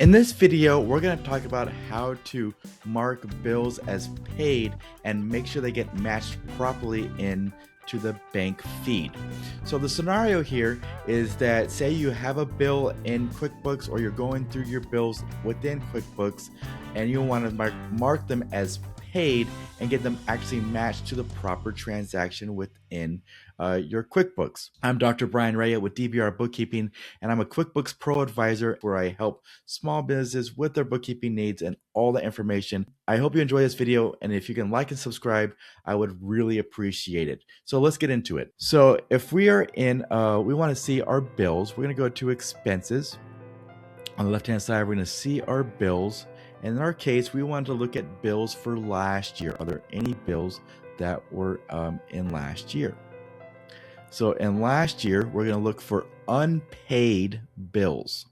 In this video, we're going to talk about how to mark bills as paid and make sure they get matched properly into the bank feed. So the scenario here is that, say you have a bill in QuickBooks, or you're going through your bills within QuickBooks and you want to mark them as paid and get them actually matched to the proper transaction within your QuickBooks. I'm Dr. Bryan Raya with DBR Bookkeeping, and I'm a QuickBooks Pro Advisor where I help small businesses with their bookkeeping needs and all the information. I hope you enjoy this video, and if you can like and subscribe, I would really appreciate it. So let's get into it. So if we are in, we want to see our bills, we're going to go to expenses. On the left-hand side, we're going to see our bills. In our case, we want to look at bills for last year. Are there any bills that were in last year? So in last year, we're going to look for unpaid bills.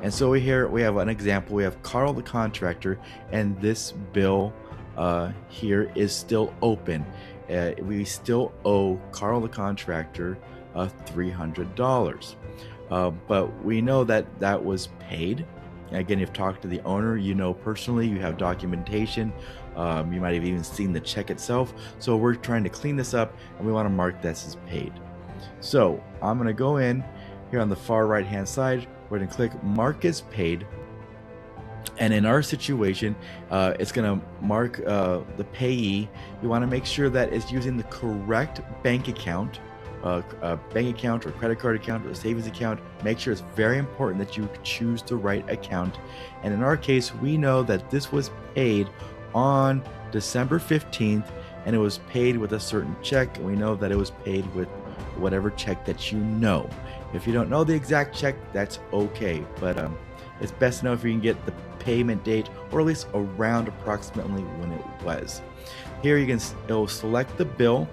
And so here we have an example. We have Carl the contractor, and this bill here is still open. We still owe Carl the contractor $300. But we know that that was paid. Again, you've talked to the owner, you know personally, you have documentation, you might have even seen the check itself. So we're trying to clean this up, and we want to mark this as paid. So I'm going to go in here on the far right hand side, we're going to click mark as paid. And in our situation, it's going to mark the payee. You want to make sure that it's using the correct bank account. Or credit card account or savings account. Make sure it's very important that you choose the right account. And in our case, we know that this was paid on December 15th, and it was paid with a certain check, and we know that it was paid with whatever check that you know. If you don't know the exact check, that's okay, but it's best to know if you can get the payment date, or at least around approximately when it was. Here you can, it'll select the bill,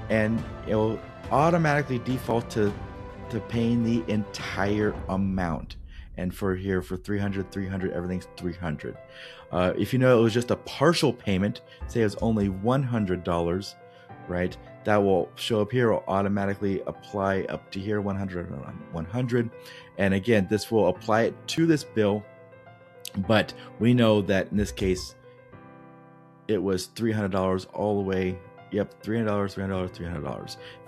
and it'll automatically default to paying the entire amount. And for here, for 300, everything's 300. If you know it was just a partial payment, say it was only $100, right? That will show up here. Will automatically apply up to here, 100. And again, this will apply it to this bill. But we know that in this case, it was $300 all the way. Yep, $300. If you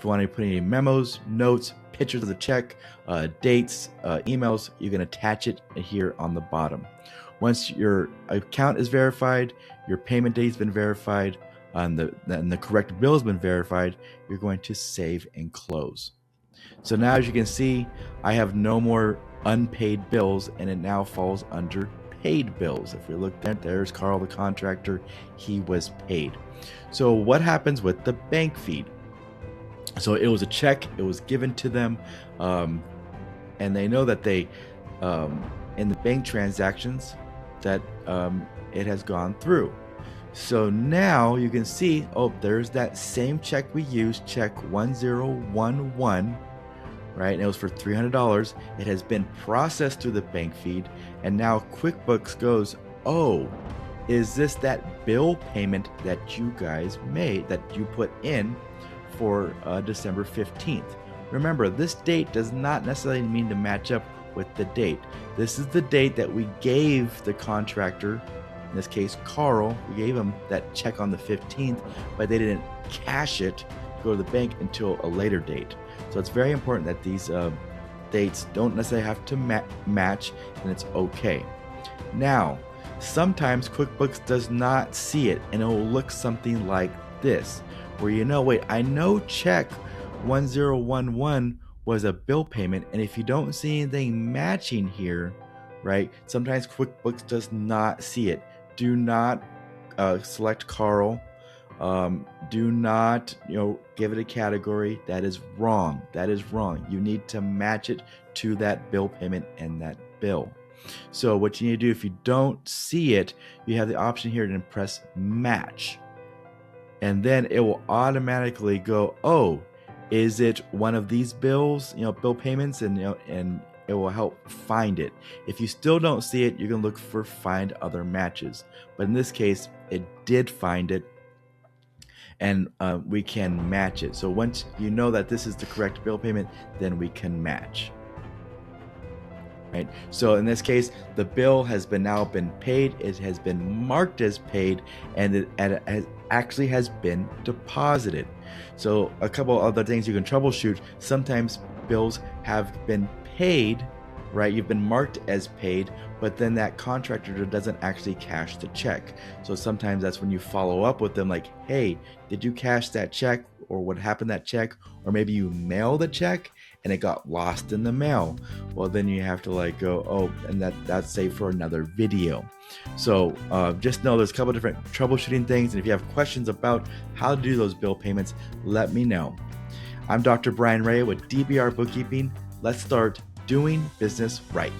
want to put any memos, notes, pictures of the check, dates, emails, you can attach it here on the bottom. Once your account is verified, your payment date has been verified, and the correct bill has been verified, you're going to save and close. So now, as you can see, I have no more unpaid bills, and it now falls under paid bills. If we look there, there's Carl the contractor, he was paid. So what happens with the bank feed? So it was a check, it was given to them, and they know that they in the bank transactions that it has gone through. So now you can see, oh, there's that same check we used, check 1011, right? And it was for $300. It has been processed through the bank feed, and now QuickBooks goes, oh, is this that bill payment that you guys made, that you put in for December 15th? Remember, this date does not necessarily mean to match up with the date. This is the date that we gave the contractor, in this case Carl. We gave him that check on the 15th, but they didn't cash it to go to the bank until a later date. So it's very important that these dates don't necessarily have to match, and it's okay. Now, sometimes QuickBooks does not see it, and it will look something like this, where you know, wait, I know check 1011 was a bill payment, and if you don't see anything matching here, right, sometimes QuickBooks does not see it. Do not select Carl. Do not, give it a category. That is wrong. That is wrong. You need to match it to that bill payment and that bill. So what you need to do, if you don't see it, you have the option here to press match, and then it will automatically go, oh, is it one of these bills, bill payments, and and it will help find it. If you still don't see it, you can look for find other matches. But in this case, it did find it, and we can match it. So once you know that this is the correct bill payment, then we can match. right? So in this case, the bill has now been paid, it has been marked as paid, and it actually has been deposited. So a couple other things you can troubleshoot. Sometimes bills have been paid, right? You've been marked as paid, but then that contractor doesn't actually cash the check. So sometimes that's when you follow up with them like, hey, did you cash that check? Or what happened to that check? Or maybe you mailed a check and it got lost in the mail. Well, then you have to like go, oh, and that's saved for another video. So just know there's a couple different troubleshooting things. And if you have questions about how to do those bill payments, let me know. I'm Dr. Bryan Raya with DBR Bookkeeping. Let's start doing business right.